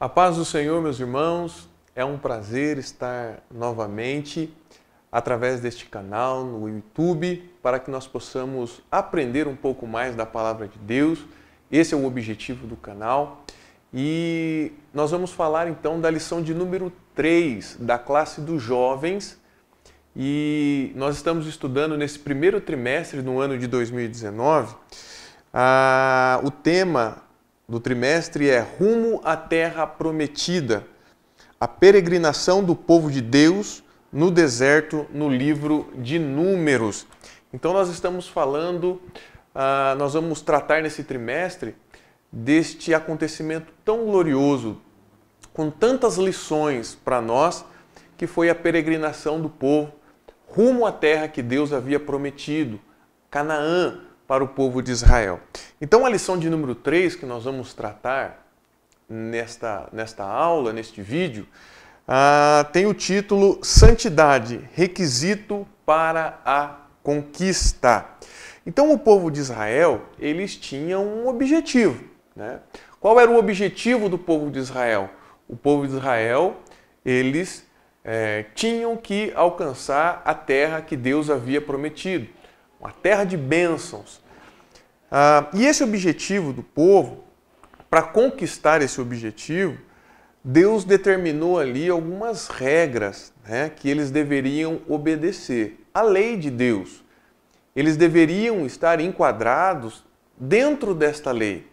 A paz do Senhor, meus irmãos, é um prazer estar novamente através deste canal no YouTube para que nós possamos aprender um pouco mais da Palavra de Deus. Esse é o objetivo do canal e nós vamos falar então da lição de número 3 da classe dos jovens e nós estamos estudando nesse primeiro trimestre do ano de 2019. O tema do trimestre é Rumo à Terra Prometida, a peregrinação do povo de Deus no deserto, no livro de Números. Então nós estamos falando, nós vamos tratar nesse trimestre deste acontecimento tão glorioso, com tantas lições para nós, que foi a peregrinação do povo rumo à terra que Deus havia prometido, Canaã, para o povo de Israel. Então a lição de número 3 que nós vamos tratar nesta aula, neste vídeo, tem o título Santidade, requisito para a conquista. Então o povo de Israel, eles tinham um objetivo, né? Qual era o objetivo do povo de Israel? O povo de Israel, eles tinham que alcançar a terra que Deus havia prometido, uma terra de bênçãos. E esse objetivo do povo, para conquistar esse objetivo, Deus determinou ali algumas regras, né, que eles deveriam obedecer. A lei de Deus. Eles deveriam estar enquadrados dentro desta lei.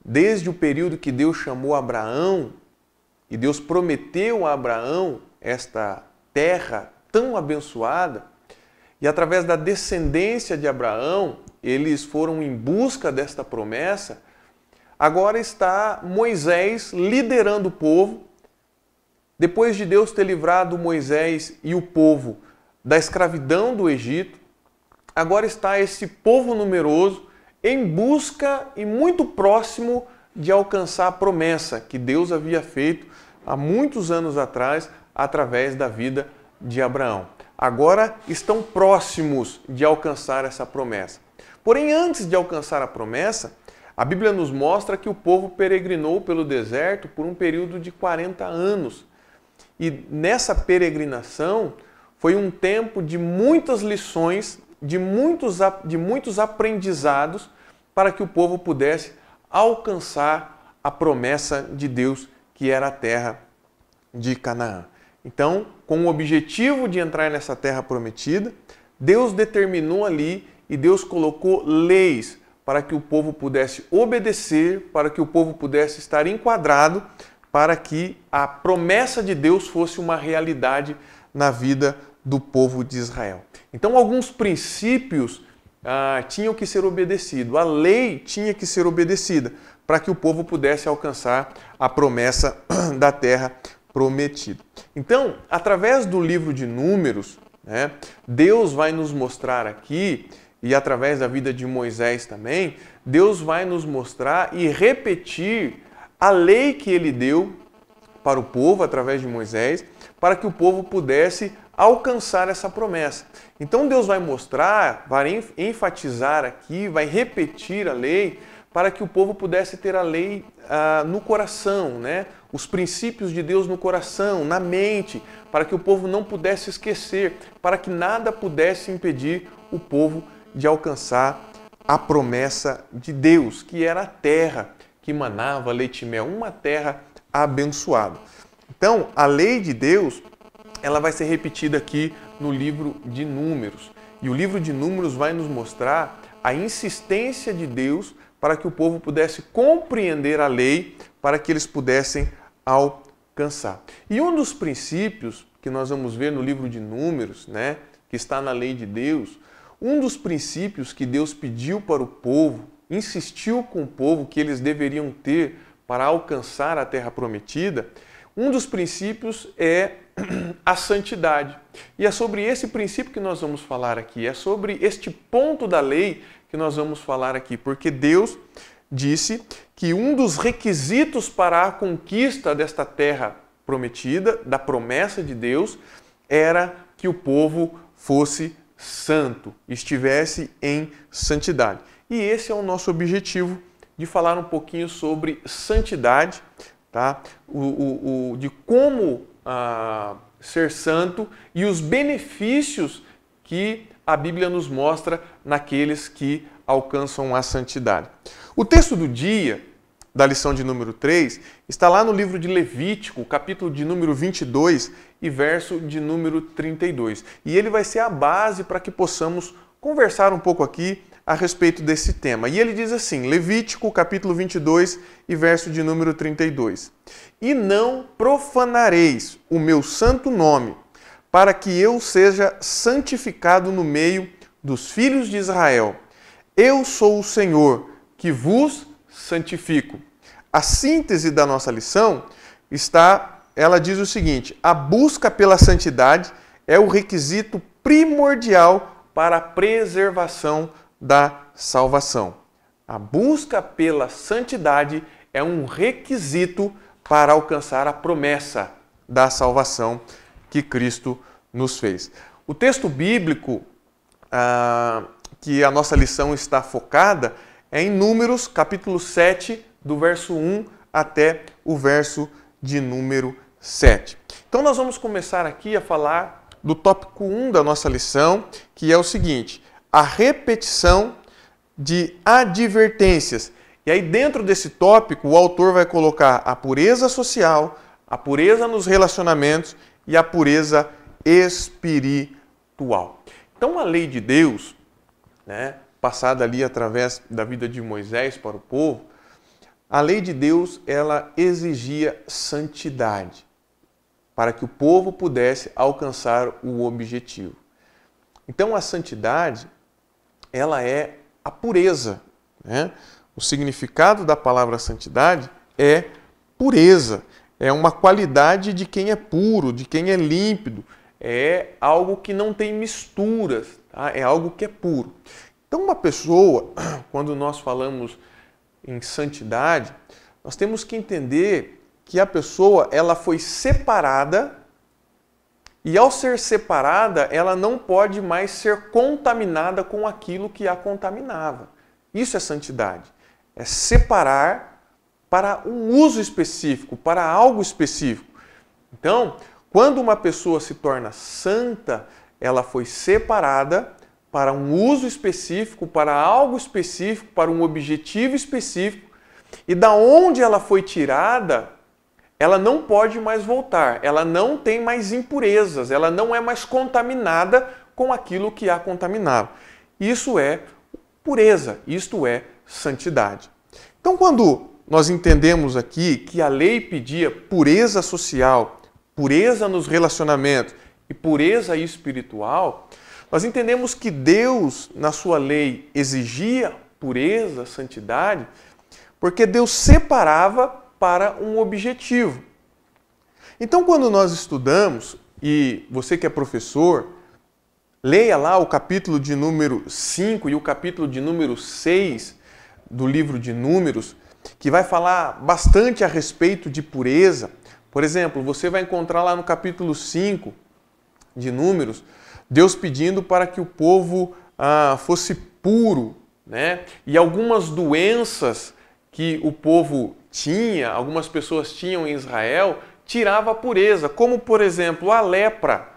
Desde o período que Deus chamou Abraão, e Deus prometeu a Abraão esta terra tão abençoada, e através da descendência de Abraão, eles foram em busca desta promessa. Agora está Moisés liderando o povo. Depois de Deus ter livrado Moisés e o povo da escravidão do Egito, agora está esse povo numeroso em busca e muito próximo de alcançar a promessa que Deus havia feito há muitos anos atrás através da vida de Abraão. Agora estão próximos de alcançar essa promessa. Porém, antes de alcançar a promessa, a Bíblia nos mostra que o povo peregrinou pelo deserto por um período de 40 anos. E nessa peregrinação foi um tempo de muitas lições, de muitos aprendizados para que o povo pudesse alcançar a promessa de Deus, que era a terra de Canaã. Então, com o objetivo de entrar nessa terra prometida, Deus determinou ali e Deus colocou leis para que o povo pudesse obedecer, para que o povo pudesse estar enquadrado, para que a promessa de Deus fosse uma realidade na vida do povo de Israel. Então, alguns princípios tinham que ser obedecidos, a lei tinha que ser obedecida, para que o povo pudesse alcançar a promessa da terra prometida. Então, através do livro de Números, né, Deus vai nos mostrar aqui, e através da vida de Moisés também, Deus vai nos mostrar e repetir a lei que ele deu para o povo através de Moisés, para que o povo pudesse alcançar essa promessa. Então Deus vai mostrar, vai enfatizar aqui, vai repetir a lei para que o povo pudesse ter a lei no coração, né? Os princípios de Deus no coração, na mente, para que o povo não pudesse esquecer, para que nada pudesse impedir o povo de alcançar a promessa de Deus, que era a terra que manava leite e mel, uma terra abençoada. Então, a lei de Deus, ela vai ser repetida aqui no livro de Números. E o livro de Números vai nos mostrar a insistência de Deus para que o povo pudesse compreender a lei, para que eles pudessem alcançar. E um dos princípios que nós vamos ver no livro de Números, né, que está na lei de Deus, um dos princípios que Deus pediu para o povo, insistiu com o povo que eles deveriam ter para alcançar a terra prometida, um dos princípios é a santidade. E é sobre esse princípio que nós vamos falar aqui, é sobre este ponto da lei que nós vamos falar aqui, porque Deus disse que um dos requisitos para a conquista desta terra prometida, da promessa de Deus, era que o povo fosse santo, estivesse em santidade. E esse é o nosso objetivo, de falar um pouquinho sobre santidade, tá? De como ser santo e os benefícios que a Bíblia nos mostra naqueles que alcançam a santidade. O texto do dia, da lição de número 3, está lá no livro de Levítico, capítulo de número 22 e verso de número 32. E ele vai ser a base para que possamos conversar um pouco aqui a respeito desse tema. E ele diz assim, Levítico, capítulo 22 e verso de número 32. E não profanareis o meu santo nome, para que eu seja santificado no meio dos filhos de Israel. Eu sou o Senhor, que vos santifico. A síntese da nossa lição ela diz o seguinte: a busca pela santidade é o requisito primordial para a preservação da salvação. A busca pela santidade é um requisito para alcançar a promessa da salvação que Cristo nos fez. O texto bíblico que a nossa lição está focada é em Números, capítulo 7, do verso 1 até o verso de número 7. Então nós vamos começar aqui a falar do tópico 1 da nossa lição, que é o seguinte: a repetição de advertências. E aí dentro desse tópico o autor vai colocar a pureza social, a pureza nos relacionamentos e a pureza espiritual. Então a lei de Deus, passada ali através da vida de Moisés para o povo, a lei de Deus ela exigia santidade para que o povo pudesse alcançar o objetivo. Então a santidade ela é a pureza, O significado da palavra santidade é pureza, é uma qualidade de quem é puro, de quem é límpido, é algo que não tem misturas, tá? É algo que é puro. Então uma pessoa, quando nós falamos em santidade, nós temos que entender que a pessoa ela foi separada e ao ser separada ela não pode mais ser contaminada com aquilo que a contaminava. Isso é santidade. É separar para um uso específico, para algo específico. Então, quando uma pessoa se torna santa, ela foi separada para um uso específico, para algo específico, para um objetivo específico. E da onde ela foi tirada, ela não pode mais voltar, ela não tem mais impurezas, ela não é mais contaminada com aquilo que a contaminava. Isso é pureza, isto é santidade. Então, quando nós entendemos aqui que a lei pedia pureza social, pureza nos relacionamentos e pureza espiritual, nós entendemos que Deus, na sua lei, exigia pureza, santidade, porque Deus separava para um objetivo. Então, quando nós estudamos, e você que é professor, leia lá o capítulo de número 5 e o capítulo de número 6 do livro de Números, que vai falar bastante a respeito de pureza. Por exemplo, você vai encontrar lá no capítulo 5 de Números, Deus pedindo para que o povo fosse puro, E algumas doenças que o povo tinha, algumas pessoas tinham em Israel, tirava a pureza, como por exemplo a lepra.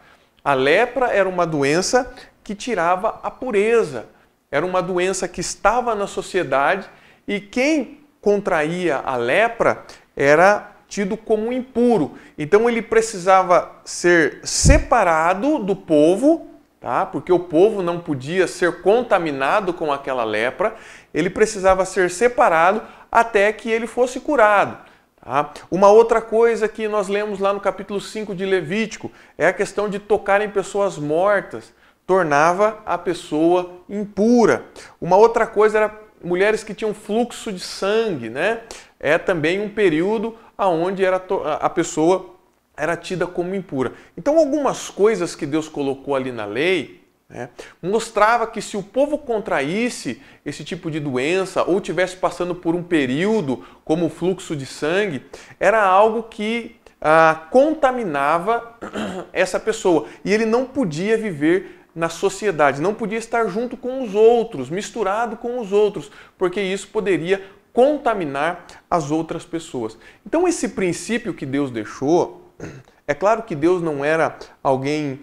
A lepra era uma doença que tirava a pureza, era uma doença que estava na sociedade e quem contraía a lepra era tido como impuro. Então ele precisava ser separado do povo, tá? Porque o povo não podia ser contaminado com aquela lepra, ele precisava ser separado até que ele fosse curado. Tá? Uma outra coisa que nós lemos lá no capítulo 5 de Levítico é a questão de tocar em pessoas mortas, tornava a pessoa impura. Uma outra coisa era mulheres que tinham fluxo de sangue, É também um período onde a pessoa era tida como impura. Então algumas coisas que Deus colocou ali na lei, mostrava que se o povo contraísse esse tipo de doença ou estivesse passando por um período como o fluxo de sangue, era algo que contaminava essa pessoa e ele não podia viver na sociedade, não podia estar junto com os outros, misturado com os outros, porque isso poderia contaminar as outras pessoas. Então esse princípio que Deus deixou, é claro que Deus não era alguém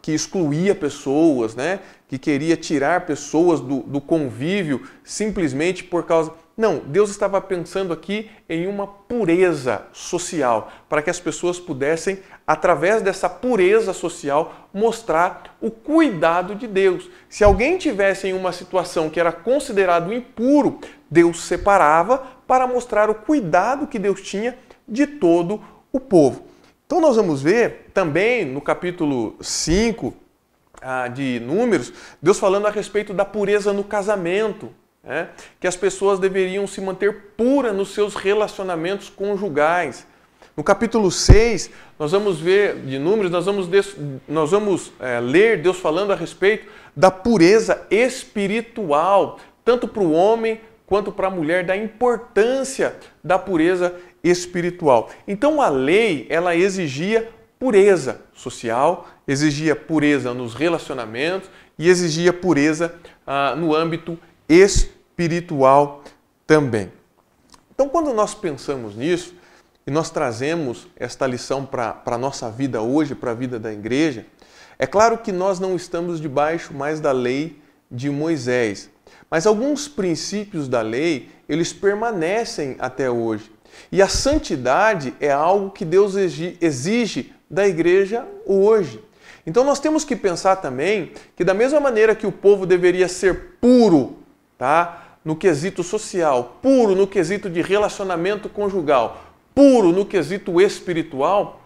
que excluía pessoas, né? Que queria tirar pessoas do convívio simplesmente por causa... Não, Deus estava pensando aqui em uma pureza social, para que as pessoas pudessem, através dessa pureza social, mostrar o cuidado de Deus. Se alguém tivesse em uma situação que era considerado impuro, Deus separava para mostrar o cuidado que Deus tinha de todo o povo. Então nós vamos ver também no capítulo 5 de Números, Deus falando a respeito da pureza no casamento. Que as pessoas deveriam se manter puras nos seus relacionamentos conjugais. No capítulo 6, nós vamos ver, de Números, nós vamos ler Deus falando a respeito da pureza espiritual, tanto para o homem quanto para a mulher, da importância da pureza espiritual. Então a lei, ela exigia pureza social, exigia pureza nos relacionamentos e exigia pureza no âmbito espiritual também. Então, quando nós pensamos nisso e nós trazemos esta lição para a nossa vida hoje, para a vida da igreja, é claro que nós não estamos debaixo mais da lei de Moisés, mas alguns princípios da lei, eles permanecem até hoje. E a santidade é algo que Deus exige da igreja hoje. Então nós temos que pensar também que da mesma maneira que o povo deveria ser puro, no quesito social, puro no quesito de relacionamento conjugal, puro no quesito espiritual,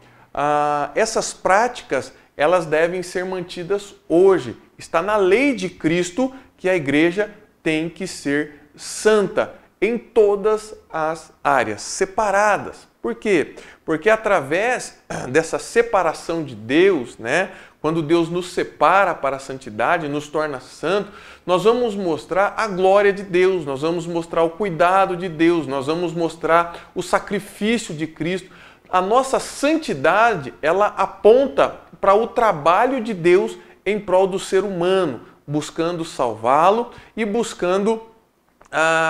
essas práticas elas devem ser mantidas hoje. Está na lei de Cristo que a igreja tem que ser santa em todas as áreas, separadas. Por quê? Porque através dessa separação de Deus, quando Deus nos separa para a santidade, nos torna santo, nós vamos mostrar a glória de Deus, nós vamos mostrar o cuidado de Deus, nós vamos mostrar o sacrifício de Cristo. A nossa santidade, ela aponta para o trabalho de Deus em prol do ser humano, buscando salvá-lo e buscando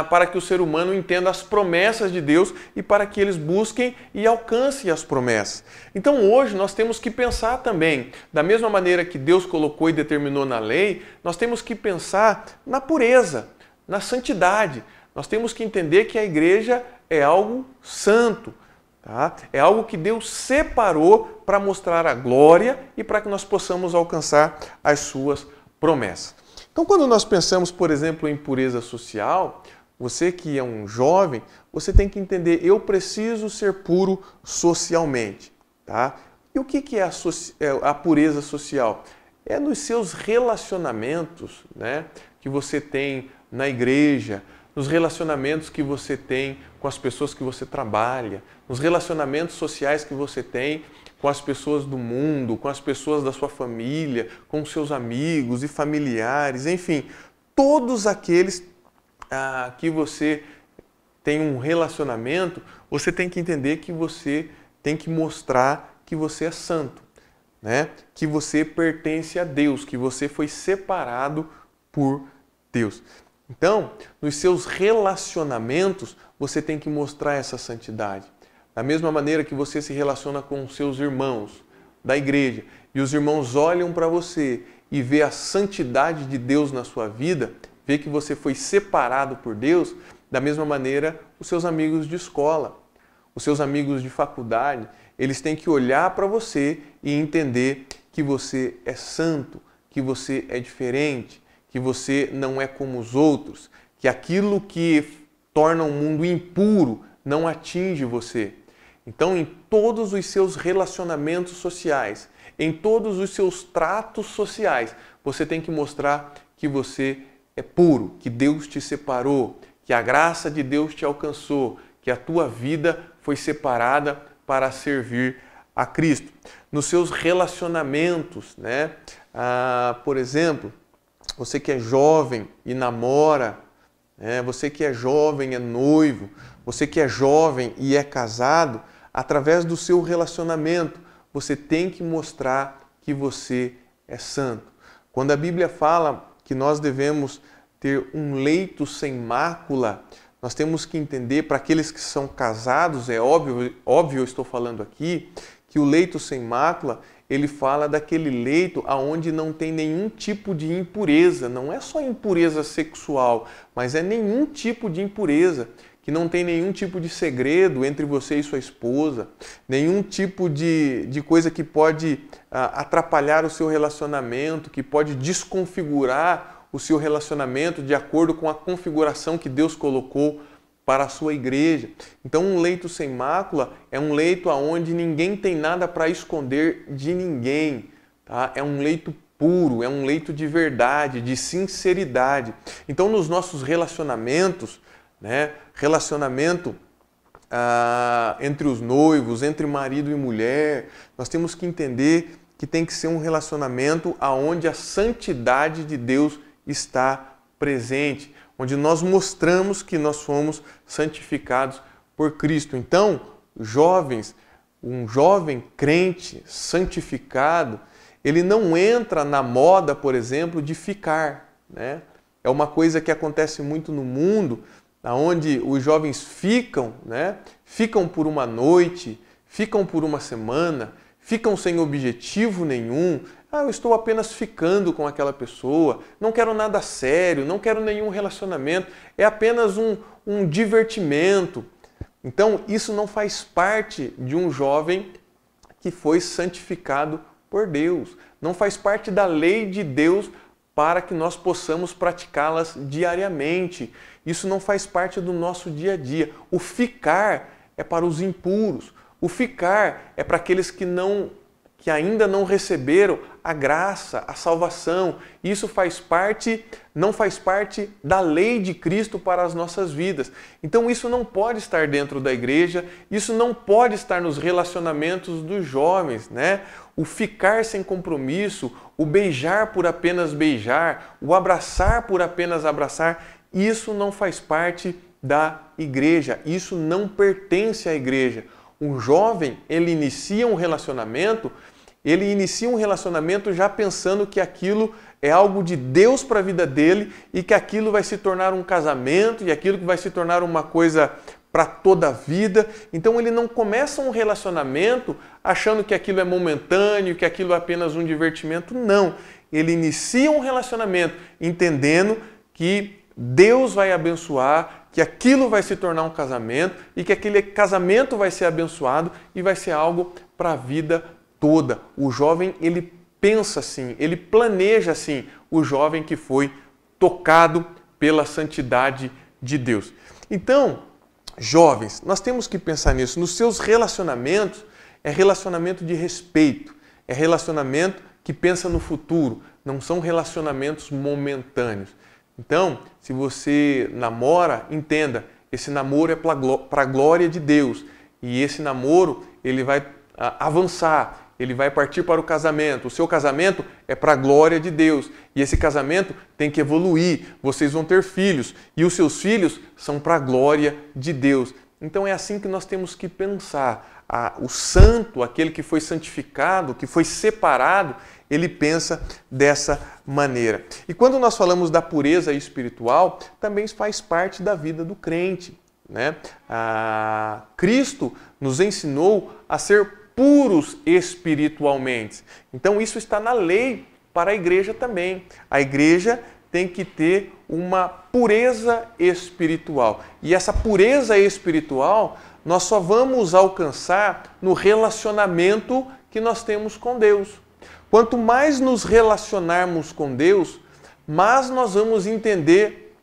para que o ser humano entenda as promessas de Deus e para que eles busquem e alcancem as promessas. Então hoje nós temos que pensar também, da mesma maneira que Deus colocou e determinou na lei, nós temos que pensar na pureza, na santidade. Nós temos que entender que a igreja é algo santo, é algo que Deus separou para mostrar a glória e para que nós possamos alcançar as suas promessas. Então, quando nós pensamos, por exemplo, em pureza social, você que é um jovem, você tem que entender, eu preciso ser puro socialmente. E o que é a pureza social? É nos seus relacionamentos que você tem na igreja, nos relacionamentos que você tem com as pessoas que você trabalha, nos relacionamentos sociais que você tem com as pessoas do mundo, com as pessoas da sua família, com seus amigos e familiares, enfim, todos aqueles que você tem um relacionamento, você tem que entender que você tem que mostrar que você é santo, que você pertence a Deus, que você foi separado por Deus. Então, nos seus relacionamentos, você tem que mostrar essa santidade. Da mesma maneira que você se relaciona com os seus irmãos da igreja e os irmãos olham para você e vê a santidade de Deus na sua vida, vê que você foi separado por Deus, da mesma maneira os seus amigos de escola, os seus amigos de faculdade, eles têm que olhar para você e entender que você é santo, que você é diferente, que você não é como os outros, que aquilo que torna o mundo impuro não atinge você. Então, em todos os seus relacionamentos sociais, em todos os seus tratos sociais, você tem que mostrar que você é puro, que Deus te separou, que a graça de Deus te alcançou, que a tua vida foi separada para servir a Cristo. Nos seus relacionamentos, por exemplo, você que é jovem e namora, você que é jovem e é noivo, você que é jovem e é casado, através do seu relacionamento, você tem que mostrar que você é santo. Quando a Bíblia fala que nós devemos ter um leito sem mácula, nós temos que entender, para aqueles que são casados, é óbvio eu estou falando aqui, que o leito sem mácula, ele fala daquele leito aonde não tem nenhum tipo de impureza, não é só impureza sexual, mas é nenhum tipo de impureza, que não tem nenhum tipo de segredo entre você e sua esposa, nenhum tipo de coisa que pode atrapalhar o seu relacionamento, que pode desconfigurar o seu relacionamento de acordo com a configuração que Deus colocou para a sua igreja. Então, um leito sem mácula é um leito onde ninguém tem nada para esconder de ninguém. Tá? É um leito puro, é um leito de verdade, de sinceridade. Então, nos nossos relacionamentos, né, relacionamento entre os noivos, entre marido e mulher, nós temos que entender que tem que ser um relacionamento onde a santidade de Deus está presente, onde nós mostramos que nós fomos santificados por Cristo. Então, jovens, um jovem crente santificado, ele não entra na moda, por exemplo, de ficar, né? É uma coisa que acontece muito no mundo, onde os jovens ficam, né? Ficam por uma noite, ficam por uma semana, ficam sem objetivo nenhum. Eu estou apenas ficando com aquela pessoa, não quero nada sério, não quero nenhum relacionamento, é apenas um divertimento. Então, isso não faz parte de um jovem que foi santificado por Deus. Não faz parte da lei de Deus para que nós possamos praticá-las diariamente. Isso não faz parte do nosso dia a dia. O ficar é para os impuros. O ficar é para aqueles que ainda não receberam a graça, a salvação. Isso não faz parte da lei de Cristo para as nossas vidas. Então isso não pode estar dentro da igreja, isso não pode estar nos relacionamentos dos jovens, né? O ficar sem compromisso, o beijar por apenas beijar, o abraçar por apenas abraçar, isso não faz parte da igreja, isso não pertence à igreja. Um jovem, ele inicia um relacionamento já pensando que aquilo é algo de Deus para a vida dele e que aquilo vai se tornar um casamento e aquilo que vai se tornar uma coisa para toda a vida. Então ele não começa um relacionamento achando que aquilo é momentâneo, que aquilo é apenas um divertimento. Não. Ele inicia um relacionamento entendendo que Deus vai abençoar, que aquilo vai se tornar um casamento e que aquele casamento vai ser abençoado e vai ser algo para a vida toda. O jovem, ele pensa assim, ele planeja assim, o jovem que foi tocado pela santidade de Deus. Então, jovens, nós temos que pensar nisso. Nos seus relacionamentos, é relacionamento de respeito, é relacionamento que pensa no futuro, não são relacionamentos momentâneos. Então, se você namora, entenda, esse namoro é para a glória de Deus e esse namoro ele vai avançar, ele vai partir para o casamento. O seu casamento é para a glória de Deus e esse casamento tem que evoluir. Vocês vão ter filhos e os seus filhos são para a glória de Deus. Então é assim que nós temos que pensar. O santo, aquele que foi santificado, que foi separado, ele pensa dessa maneira. E quando nós falamos da pureza espiritual, também faz parte da vida do crente, né? Cristo nos ensinou a ser puros espiritualmente. Então isso está na lei para a igreja também. A igreja tem que ter uma pureza espiritual. E essa pureza espiritual nós só vamos alcançar no relacionamento que nós temos com Deus. Quanto mais nos relacionarmos com Deus, mais nós vamos entender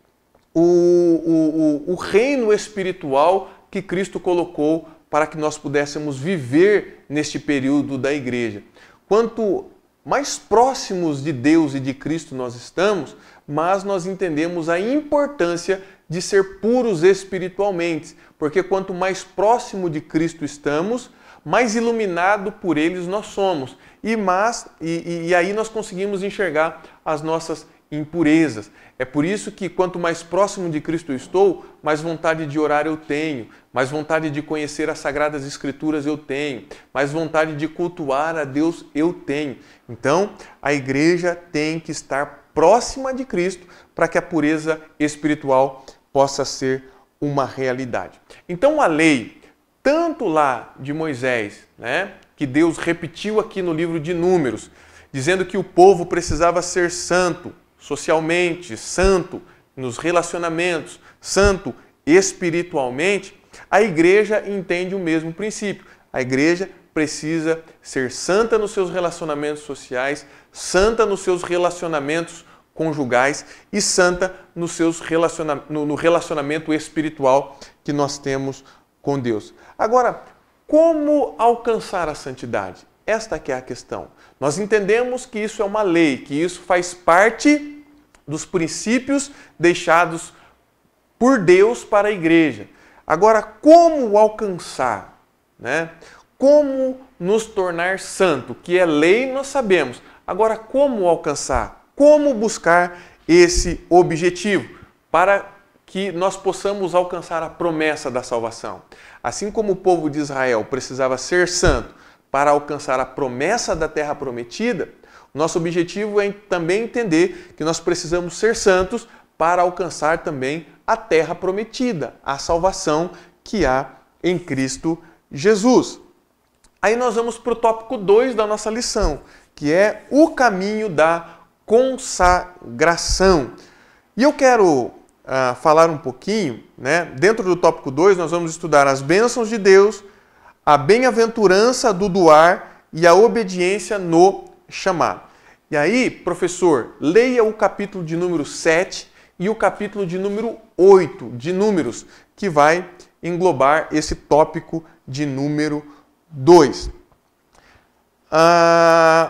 o reino espiritual que Cristo colocou para que nós pudéssemos viver neste período da igreja. Quanto mais próximos de Deus e de Cristo nós estamos, mais nós entendemos a importância de ser puros espiritualmente, porque quanto mais próximo de Cristo estamos, mais iluminado por eles nós somos e aí nós conseguimos enxergar as nossas impurezas. É por isso que quanto mais próximo de Cristo eu estou, mais vontade de orar eu tenho, mais vontade de conhecer as Sagradas Escrituras eu tenho, mais vontade de cultuar a Deus eu tenho. Então, a igreja tem que estar próxima de Cristo para que a pureza espiritual possa ser uma realidade. Então a lei, tanto lá de Moisés, né, que Deus repetiu aqui no livro de Números, dizendo que o povo precisava ser santo socialmente, santo nos relacionamentos, santo espiritualmente, a igreja entende o mesmo princípio. A igreja precisa ser santa nos seus relacionamentos sociais, santa nos seus relacionamentos conjugais e santa no relacionamento espiritual que nós temos com Deus. Agora, como alcançar a santidade? Esta que é a questão. Nós entendemos que isso é uma lei, que isso faz parte dos princípios deixados por Deus para a igreja. Agora, como alcançar, né? Como nos tornar santo? Que é lei, nós sabemos. Agora, como alcançar? Como buscar esse objetivo para que nós possamos alcançar a promessa da salvação? Assim como o povo de Israel precisava ser santo para alcançar a promessa da terra prometida, nosso objetivo é também entender que nós precisamos ser santos para alcançar também a terra prometida, a salvação que há em Cristo Jesus. Aí nós vamos para o tópico 2 da nossa lição, que é o caminho da consagração. E eu quero falar um pouquinho, né? Dentro do tópico 2 nós vamos estudar as bênçãos de Deus, a bem-aventurança do doar e a obediência no chamado. E aí, professor, leia o capítulo de número 7 e o capítulo de número 8 de Números, que vai englobar esse tópico de número 2.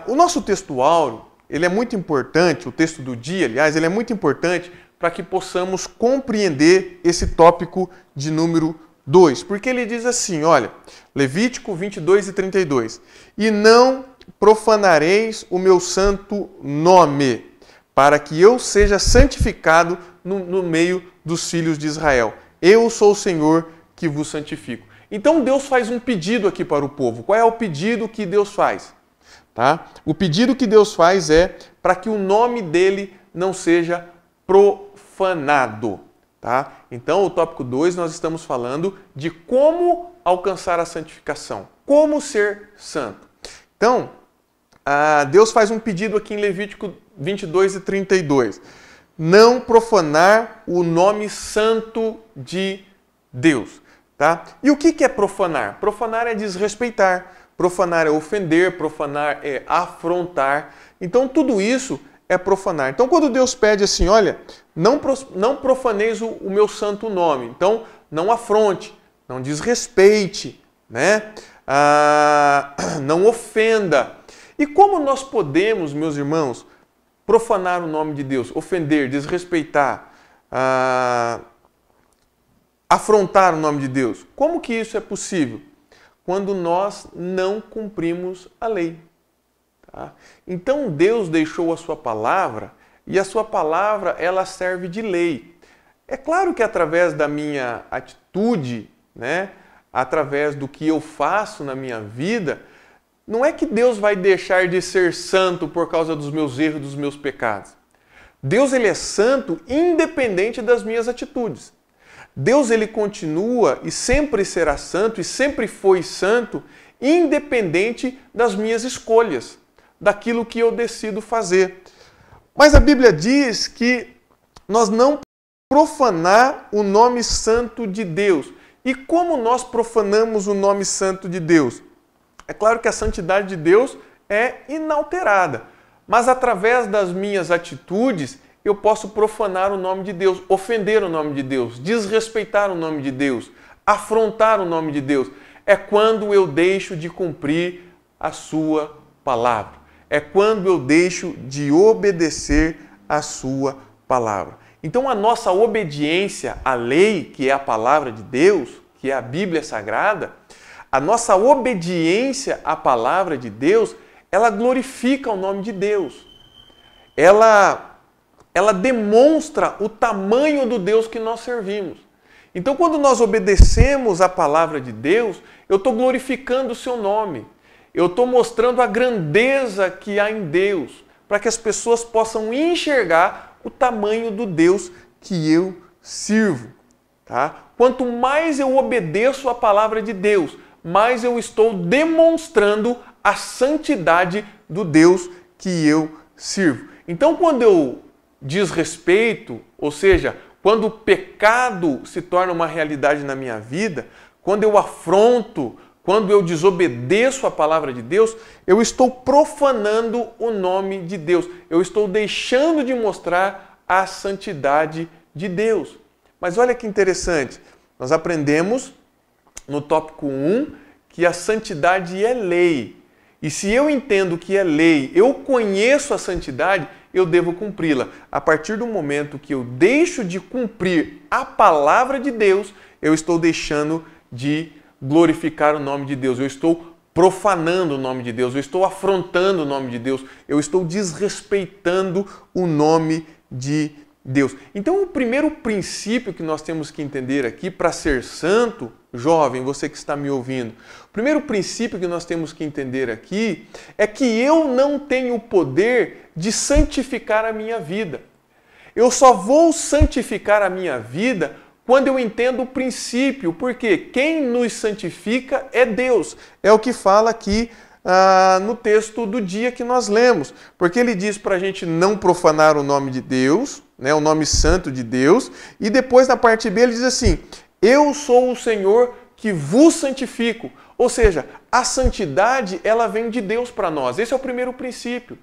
O nosso texto áureo, ele é muito importante, o texto do dia, aliás, ele é muito importante para que possamos compreender esse tópico de número 2. Porque ele diz assim, olha, Levítico 22 e 32. E não profanareis o meu santo nome, para que eu seja santificado no meio dos filhos de Israel. Eu sou o Senhor que vos santifico. Então Deus faz um pedido aqui para o povo. Qual é o pedido que Deus faz? Tá? O pedido que Deus faz é para que o nome dele não seja profanado. Tá? Então, o tópico 2, nós estamos falando de como alcançar a santificação, como ser santo. Então, Deus faz um pedido aqui em Levítico 22 e 32. Não profanar o nome santo de Deus. Tá? E o que é profanar? Profanar é desrespeitar, profanar é ofender, profanar é afrontar. Então, tudo isso é profanar. Então, quando Deus pede assim, olha, não profaneis o meu santo nome. Então, não afronte, não desrespeite, né? Não ofenda. E como nós podemos, meus irmãos, profanar o nome de Deus, ofender, desrespeitar, afrontar o nome de Deus? Como que isso é possível? Quando nós não cumprimos a lei. Tá? Então Deus deixou a sua palavra e a sua palavra ela serve de lei. É claro que através da minha atitude, né, através do que eu faço na minha vida, não é que Deus vai deixar de ser santo por causa dos meus erros, dos meus pecados. Deus ele é santo independente das minhas atitudes. Deus ele continua e sempre será santo e sempre foi santo independente das minhas escolhas, daquilo que eu decido fazer. Mas a Bíblia diz que nós não profanar o nome santo de Deus. E como nós profanamos o nome santo de Deus? É claro que a santidade de Deus é inalterada, mas através das minhas atitudes eu posso profanar o nome de Deus, ofender o nome de Deus, desrespeitar o nome de Deus, afrontar o nome de Deus. É quando eu deixo de cumprir a sua palavra. É quando eu deixo de obedecer a sua palavra. Então a nossa obediência à lei, que é a palavra de Deus, que é a Bíblia Sagrada, a nossa obediência à palavra de Deus, ela glorifica o nome de Deus. Ela demonstra o tamanho do Deus que nós servimos. Então, quando nós obedecemos a palavra de Deus, eu estou glorificando o seu nome. Eu estou mostrando a grandeza que há em Deus, para que as pessoas possam enxergar o tamanho do Deus que eu sirvo. tá? Quanto mais eu obedeço a palavra de Deus, mais eu estou demonstrando a santidade do Deus que eu sirvo. Então, quando eu desrespeito, ou seja, quando o pecado se torna uma realidade na minha vida, quando eu afronto, quando eu desobedeço a palavra de Deus, eu estou profanando o nome de Deus. Eu estou deixando de mostrar a santidade de Deus. Mas olha que interessante, nós aprendemos no tópico 1 que a santidade é lei. E se eu entendo que é lei, eu conheço a santidade, eu devo cumpri-la. A partir do momento que eu deixo de cumprir a palavra de Deus, eu estou deixando de glorificar o nome de Deus. Eu estou profanando o nome de Deus, eu estou afrontando o nome de Deus, eu estou desrespeitando o nome de Deus. Então, o primeiro princípio que nós temos que entender aqui para ser santo, jovem, você que está me ouvindo, o primeiro princípio que nós temos que entender aqui é que eu não tenho o poder de santificar a minha vida. Eu só vou santificar a minha vida quando eu entendo o princípio, porque quem nos santifica é Deus. É o que fala aqui no texto do dia que nós lemos, porque ele diz para a gente não profanar o nome de Deus, né, o nome santo de Deus, e depois na parte B ele diz assim, eu sou o Senhor que vos santifico. Ou seja, a santidade ela vem de Deus para nós. Esse é o primeiro princípio.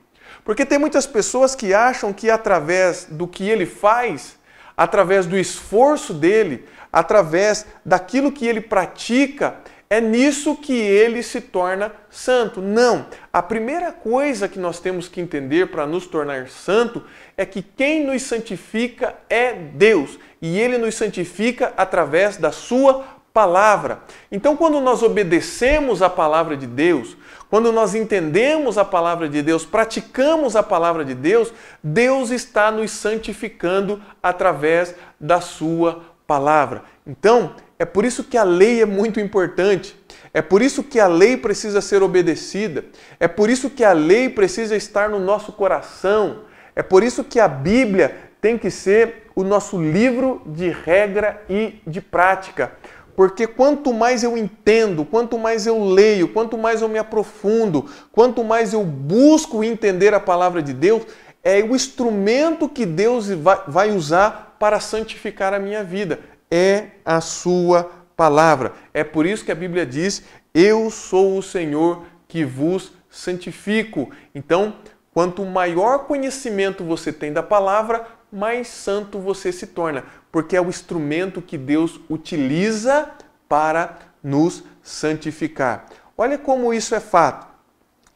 Porque tem muitas pessoas que acham que através do que ele faz, através do esforço dele, através daquilo que ele pratica, é nisso que ele se torna santo. Não! A primeira coisa que nós temos que entender para nos tornar santo é que quem nos santifica é Deus. E Ele nos santifica através da sua palavra. Então, quando nós obedecemos a palavra de Deus, quando nós entendemos a palavra de Deus, praticamos a palavra de Deus, Deus está nos santificando através da sua palavra. Então, é por isso que a lei é muito importante. É por isso que a lei precisa ser obedecida. É por isso que a lei precisa estar no nosso coração. É por isso que a Bíblia tem que ser o nosso livro de regra e de prática. Porque quanto mais eu entendo, quanto mais eu leio, quanto mais eu me aprofundo, quanto mais eu busco entender a palavra de Deus, é o instrumento que Deus vai usar para santificar a minha vida. É a sua palavra. É por isso que a Bíblia diz, eu sou o Senhor que vos santifico. Então, quanto maior conhecimento você tem da palavra, mais santo você se torna, porque é o instrumento que Deus utiliza para nos santificar. Olha como isso é fato.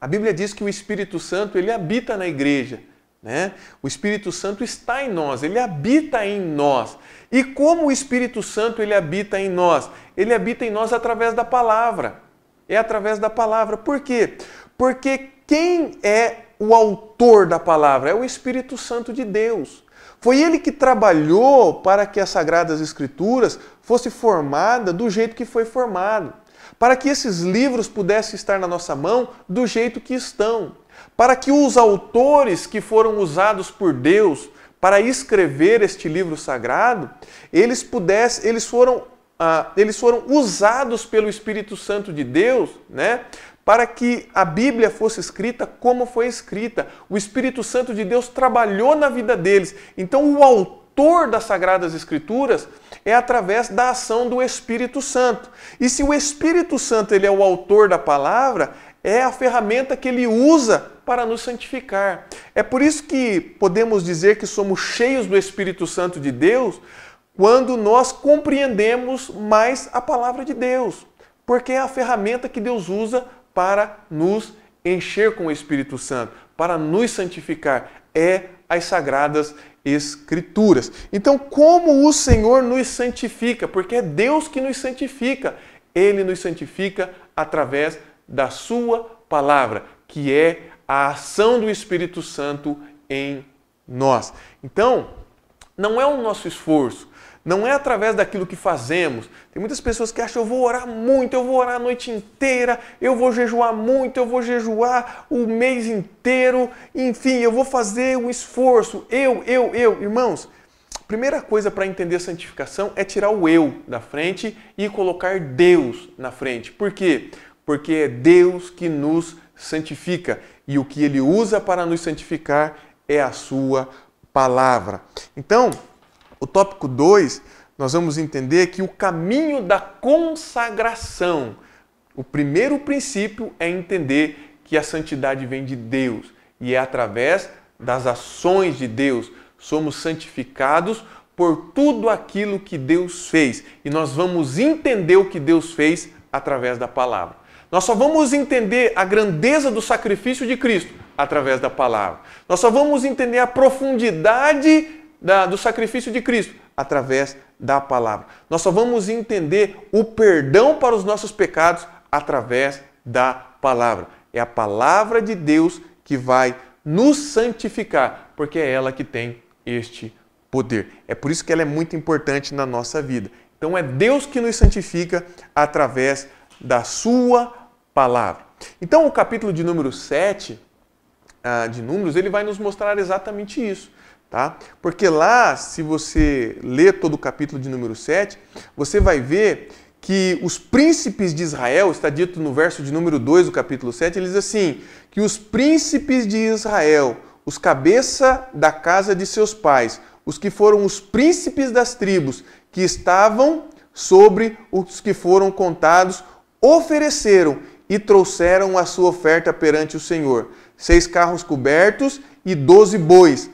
A Bíblia diz que o Espírito Santo ele habita na igreja, né? O Espírito Santo está em nós, ele habita em nós. E como o Espírito Santo ele habita em nós? Ele habita em nós através da palavra. É através da palavra. Por quê? Porque quem é o autor da palavra? É o Espírito Santo de Deus. Foi ele que trabalhou para que as Sagradas Escrituras fosse formada do jeito que foi formado. Para que esses livros pudessem estar na nossa mão do jeito que estão. Para que os autores que foram usados por Deus para escrever este livro sagrado, eles foram usados pelo Espírito Santo de Deus, né? Para que a Bíblia fosse escrita como foi escrita. O Espírito Santo de Deus trabalhou na vida deles. Então, o autor das Sagradas Escrituras é através da ação do Espírito Santo. E se o Espírito Santo ele é o autor da palavra, é a ferramenta que ele usa para nos santificar. É por isso que podemos dizer que somos cheios do Espírito Santo de Deus quando nós compreendemos mais a palavra de Deus. Porque é a ferramenta que Deus usa para nos encher com o Espírito Santo, para nos santificar. É as Sagradas Escrituras. Então, como o Senhor nos santifica? Porque é Deus que nos santifica. Ele nos santifica através da sua palavra, que é a ação do Espírito Santo em nós. Então, não é o nosso esforço, não é através daquilo que fazemos. Tem muitas pessoas que acham, eu vou orar muito, eu vou orar a noite inteira, eu vou jejuar muito, eu vou jejuar o mês inteiro, enfim, eu vou fazer um esforço. Irmãos, primeira coisa para entender a santificação é tirar o eu da frente e colocar Deus na frente. Por quê? Porque é Deus que nos santifica e o que Ele usa para nos santificar é a sua palavra. Então, o tópico 2, nós vamos entender que o caminho da consagração, o primeiro princípio é entender que a santidade vem de Deus e é através das ações de Deus. Somos santificados por tudo aquilo que Deus fez e nós vamos entender o que Deus fez através da palavra. Nós só vamos entender a grandeza do sacrifício de Cristo através da palavra. Nós só vamos entender a profundidade do sacrifício de Cristo através da palavra. Nós só vamos entender o perdão para os nossos pecados através da palavra. É a palavra de Deus que vai nos santificar, porque é ela que tem este poder. É por isso que ela é muito importante na nossa vida. Então é Deus que nos santifica através da sua palavra. Então o capítulo de número 7 de Números, ele vai nos mostrar exatamente isso. Tá? Porque lá, se você ler todo o capítulo de número 7, você vai ver que os príncipes de Israel, está dito no verso de número 2 do capítulo 7, ele diz assim, que os príncipes de Israel, os cabeça da casa de seus pais, os que foram os príncipes das tribos, que estavam sobre os que foram contados, ofereceram e trouxeram a sua oferta perante o Senhor. 6 carros cobertos e 12 bois,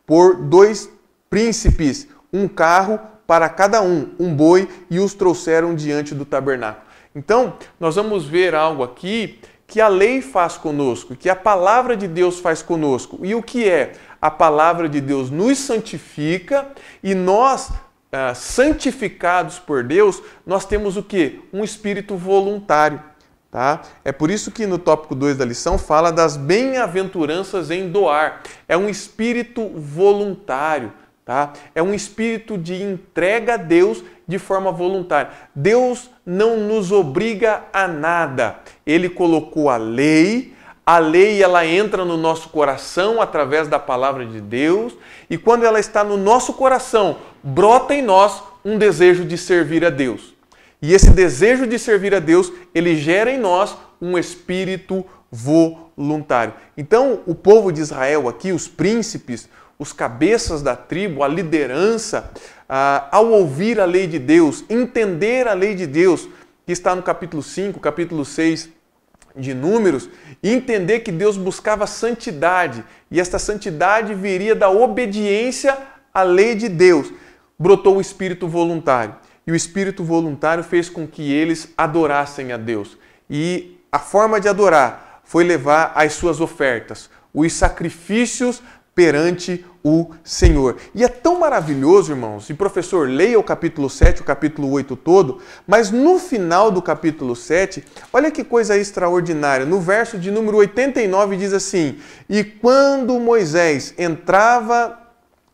por 2 príncipes, um carro para cada um boi, e os trouxeram diante do tabernáculo. Então, nós vamos ver algo aqui que a lei faz conosco, que a palavra de Deus faz conosco. E o que é? A palavra de Deus nos santifica e nós, santificados por Deus, nós temos o quê? Um espírito voluntário. Tá? É por isso que no tópico 2 da lição fala das bem-aventuranças em doar. É um espírito voluntário, tá? É um espírito de entrega a Deus de forma voluntária. Deus não nos obriga a nada. Ele colocou a lei ela entra no nosso coração através da palavra de Deus, e quando ela está no nosso coração, brota em nós um desejo de servir a Deus. E esse desejo de servir a Deus, ele gera em nós um espírito voluntário. Então, o povo de Israel aqui, os príncipes, os cabeças da tribo, a liderança, ao ouvir a lei de Deus, entender a lei de Deus, que está no capítulo 5, capítulo 6 de Números, e entender que Deus buscava santidade, e esta santidade viria da obediência à lei de Deus, brotou o espírito voluntário. E o espírito voluntário fez com que eles adorassem a Deus. E a forma de adorar foi levar as suas ofertas, os sacrifícios perante o Senhor. E é tão maravilhoso, irmãos, e professor, leia o capítulo 7, o capítulo 8 todo, mas no final do capítulo 7, olha que coisa extraordinária. No verso de número 89 diz assim, e quando Moisés entrava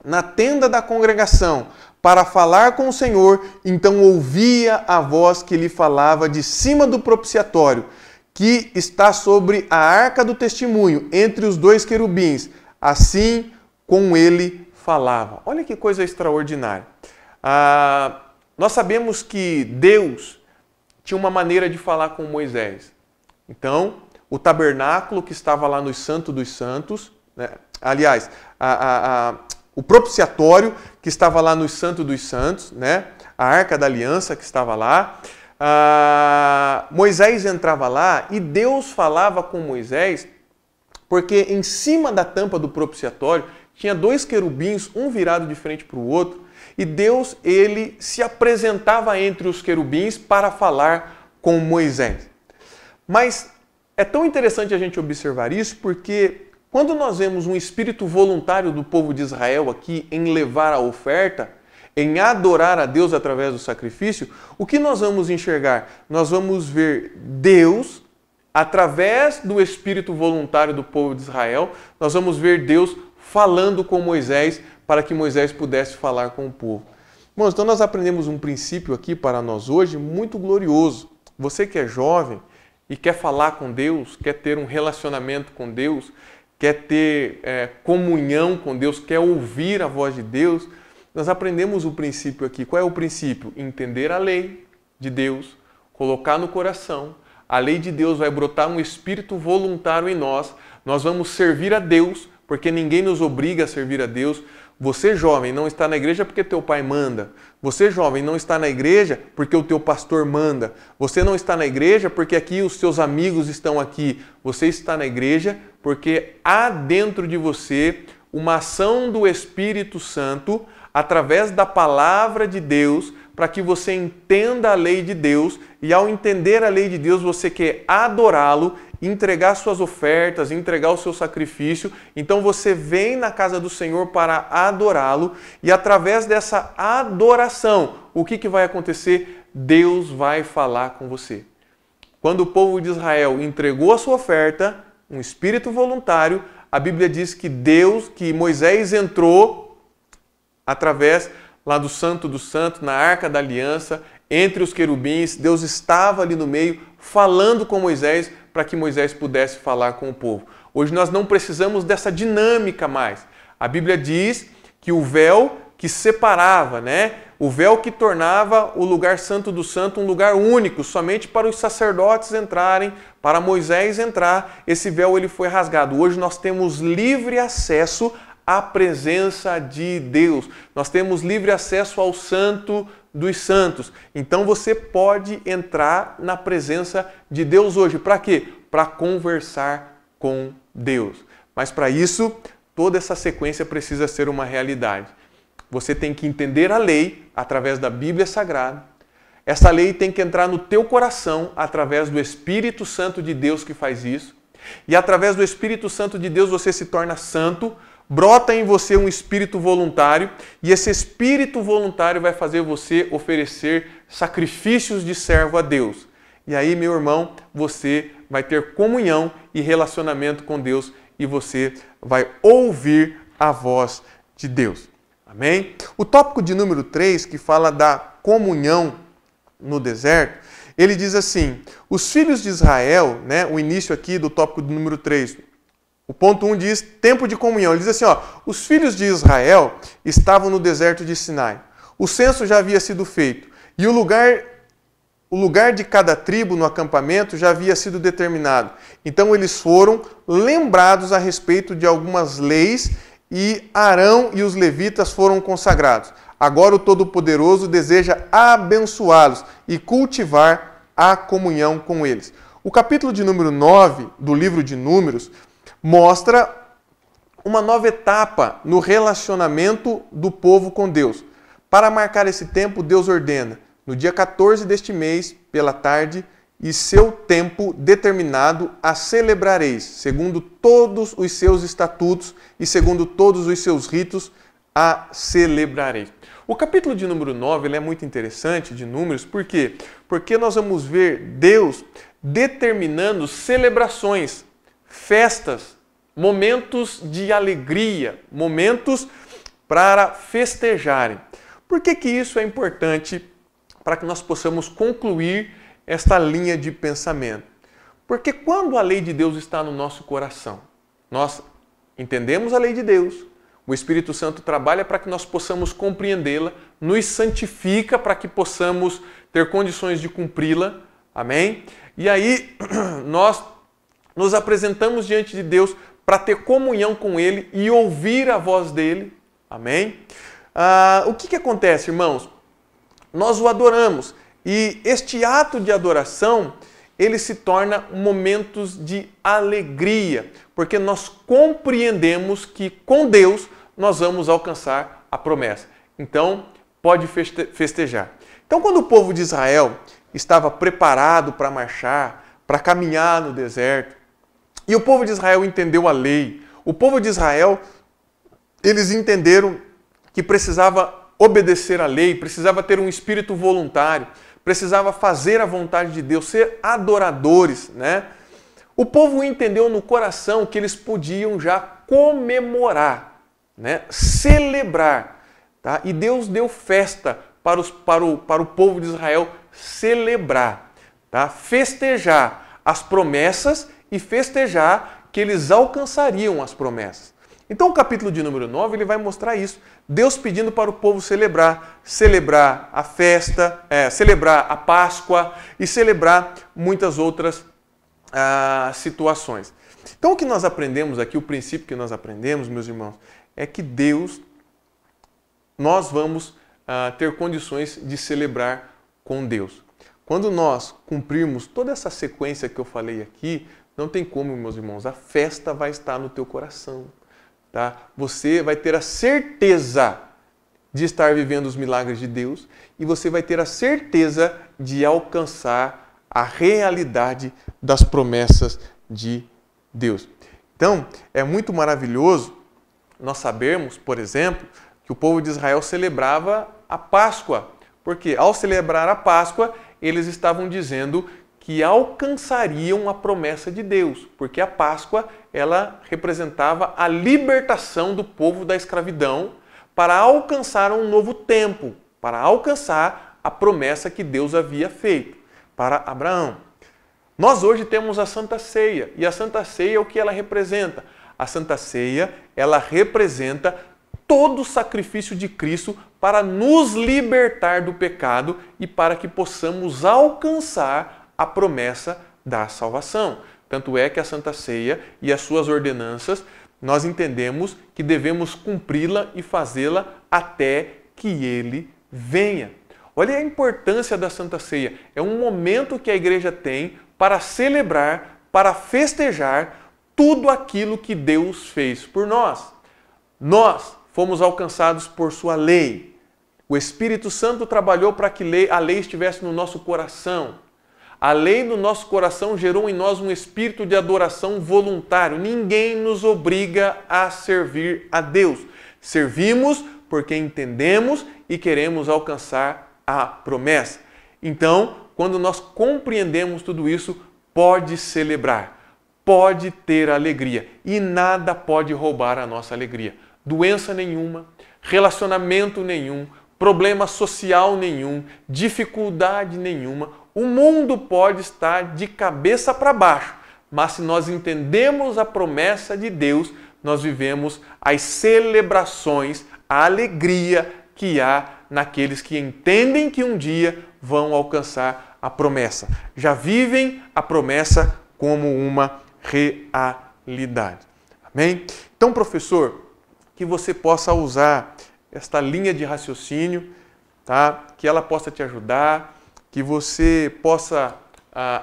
na tenda da congregação, para falar com o Senhor, então ouvia a voz que lhe falava de cima do propiciatório, que está sobre a arca do testemunho, entre os 2 querubins. Assim com ele falava. Olha que coisa extraordinária. Nós sabemos que Deus tinha uma maneira de falar com Moisés. Então, o tabernáculo que estava lá no Santo dos Santos, né? Aliás, o propiciatório que estava lá no Santo dos Santos, né? A Arca da Aliança que estava lá. Moisés entrava lá e Deus falava com Moisés, porque em cima da tampa do propiciatório tinha 2 querubins, um virado de frente para o outro, e Deus, ele se apresentava entre os querubins para falar com Moisés. Mas é tão interessante a gente observar isso, porque quando nós vemos um espírito voluntário do povo de Israel aqui em levar a oferta, em adorar a Deus através do sacrifício, o que nós vamos enxergar? Nós vamos ver Deus, através do espírito voluntário do povo de Israel, nós vamos ver Deus falando com Moisés para que Moisés pudesse falar com o povo. Irmãos, então nós aprendemos um princípio aqui para nós hoje muito glorioso. Você que é jovem e quer falar com Deus, quer ter um relacionamento com Deus, quer ter comunhão com Deus, quer ouvir a voz de Deus, Nós aprendemos o princípio aqui. Qual é o princípio? Entender a lei de Deus, colocar no coração. A lei de Deus vai brotar um espírito voluntário em nós. Nós vamos servir a Deus, porque ninguém nos obriga a servir a Deus. Você, jovem, não está na igreja porque teu pai manda. Você, jovem, não está na igreja porque o teu pastor manda. Você não está na igreja porque aqui os seus amigos estão aqui. Você está na igreja porque há dentro de você uma ação do Espírito Santo através da palavra de Deus para que você entenda a lei de Deus e ao entender a lei de Deus você quer adorá-lo, entregar suas ofertas, entregar o seu sacrifício. Então você vem na casa do Senhor para adorá-lo e através dessa adoração, o que vai acontecer? Deus vai falar com você. Quando o povo de Israel entregou a sua oferta, um espírito voluntário, a Bíblia diz que Moisés entrou através lá do Santo dos Santos, na Arca da Aliança, entre os querubins, Deus estava ali no meio, falando com Moisés, para que Moisés pudesse falar com o povo. Hoje nós não precisamos dessa dinâmica mais. A Bíblia diz que o véu que separava, o véu que tornava o lugar santo do santo um lugar único, somente para os sacerdotes entrarem, para Moisés entrar, esse véu ele foi rasgado. Hoje nós temos livre acesso à presença de Deus. Nós temos livre acesso ao Santo dos Santos. Então você pode entrar na presença de Deus hoje. Para quê? Para conversar com Deus. Mas para isso, toda essa sequência precisa ser uma realidade. Você tem que entender a lei através da Bíblia Sagrada. Essa lei tem que entrar no teu coração através do Espírito Santo de Deus que faz isso. E através do Espírito Santo de Deus você se torna santo, brota em você um espírito voluntário e esse espírito voluntário vai fazer você oferecer sacrifícios de servo a Deus. E aí, meu irmão, você vai ter comunhão e relacionamento com Deus e você vai ouvir a voz de Deus. Amém? O tópico de número 3, que fala da comunhão no deserto, ele diz assim, os filhos de Israel, o início aqui do tópico de número 3, o ponto 1 diz tempo de comunhão. Ele diz assim, os filhos de Israel estavam no deserto de Sinai. O censo já havia sido feito e o lugar de cada tribo no acampamento já havia sido determinado. Então eles foram lembrados a respeito de algumas leis e Arão e os levitas foram consagrados. Agora o Todo-Poderoso deseja abençoá-los e cultivar a comunhão com eles. O capítulo de número 9 do livro de Números mostra uma nova etapa no relacionamento do povo com Deus. Para marcar esse tempo, Deus ordena, no dia 14 deste mês, pela tarde, e seu tempo determinado a celebrareis, segundo todos os seus estatutos e segundo todos os seus ritos, a celebrareis. O capítulo de número 9 ele é muito interessante, de Números, por quê? Porque nós vamos ver Deus determinando celebrações, festas, momentos de alegria, momentos para festejarem. Por que isso é importante para que nós possamos concluir esta linha de pensamento? Porque quando a lei de Deus está no nosso coração, nós entendemos a lei de Deus, o Espírito Santo trabalha para que nós possamos compreendê-la, nos santifica para que possamos ter condições de cumpri-la, amém? E aí nós nos apresentamos diante de Deus para ter comunhão com Ele e ouvir a voz dEle. Amém? O que acontece, irmãos? Nós o adoramos e este ato de adoração, ele se torna momentos de alegria, porque nós compreendemos que com Deus nós vamos alcançar a promessa. Então, pode festejar. Então, quando o povo de Israel estava preparado para marchar, para caminhar no deserto, e o povo de Israel entendeu a lei. O povo de Israel, eles entenderam que precisava obedecer à lei, precisava ter um espírito voluntário, precisava fazer a vontade de Deus, ser adoradores, O povo entendeu no coração que eles podiam já comemorar, celebrar, tá? E Deus deu festa para o povo de Israel celebrar, tá? Festejar as promessas e festejar que eles alcançariam as promessas. Então o capítulo de número 9 ele vai mostrar isso. Deus pedindo para o povo celebrar a festa, celebrar a Páscoa e celebrar muitas outras situações. Então o que nós aprendemos aqui, o princípio que nós aprendemos, meus irmãos, é que nós vamos ter condições de celebrar com Deus. Quando nós cumprirmos toda essa sequência que eu falei aqui, não tem como, meus irmãos, a festa vai estar no teu coração. Tá? Você vai ter a certeza de estar vivendo os milagres de Deus e você vai ter a certeza de alcançar a realidade das promessas de Deus. Então, é muito maravilhoso nós sabermos, por exemplo, que o povo de Israel celebrava a Páscoa, porque ao celebrar a Páscoa, eles estavam dizendo que alcançariam a promessa de Deus, porque a Páscoa ela representava a libertação do povo da escravidão para alcançar um novo tempo, para alcançar a promessa que Deus havia feito para Abraão. Nós hoje temos a Santa Ceia, e a Santa Ceia o que ela representa? A Santa Ceia, ela representa todo o sacrifício de Cristo para nos libertar do pecado e para que possamos alcançar a promessa da salvação. Tanto é que a Santa Ceia e as suas ordenanças, nós entendemos que devemos cumpri-la e fazê-la até que Ele venha. Olha a importância da Santa Ceia. É um momento que a igreja tem para celebrar, para festejar tudo aquilo que Deus fez por nós. Nós fomos alcançados por sua lei. O Espírito Santo trabalhou para que a lei estivesse no nosso coração. A lei no nosso coração gerou em nós um espírito de adoração voluntário. Ninguém nos obriga a servir a Deus. Servimos porque entendemos e queremos alcançar a promessa. Então, quando nós compreendemos tudo isso, pode celebrar, pode ter alegria e nada pode roubar a nossa alegria. Doença nenhuma, relacionamento nenhum, problema social nenhum, dificuldade nenhuma. O mundo pode estar de cabeça para baixo, mas se nós entendemos a promessa de Deus, nós vivemos as celebrações, a alegria que há naqueles que entendem que um dia vão alcançar a promessa. Já vivem a promessa como uma realidade. Amém? Então, professor, que você possa usar esta linha de raciocínio, tá? Que ela possa te ajudar, que você possa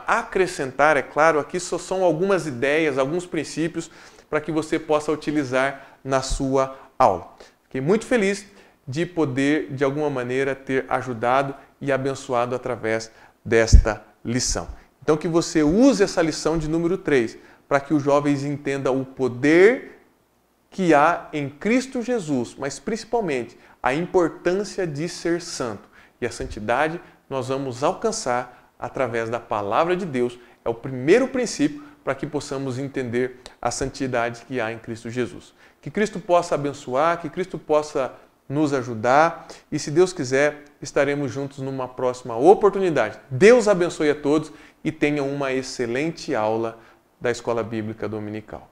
acrescentar, é claro, aqui só são algumas ideias, alguns princípios para que você possa utilizar na sua aula. Fiquei muito feliz de poder, de alguma maneira, ter ajudado e abençoado através desta lição. Então, que você use essa lição de número 3 para que os jovens entendam o poder que há em Cristo Jesus, mas principalmente a importância de ser santo. E a santidade nós vamos alcançar através da palavra de Deus. É o primeiro princípio para que possamos entender a santidade que há em Cristo Jesus. Que Cristo possa abençoar, que Cristo possa nos ajudar e, se Deus quiser, estaremos juntos numa próxima oportunidade. Deus abençoe a todos e tenham uma excelente aula da Escola Bíblica Dominical.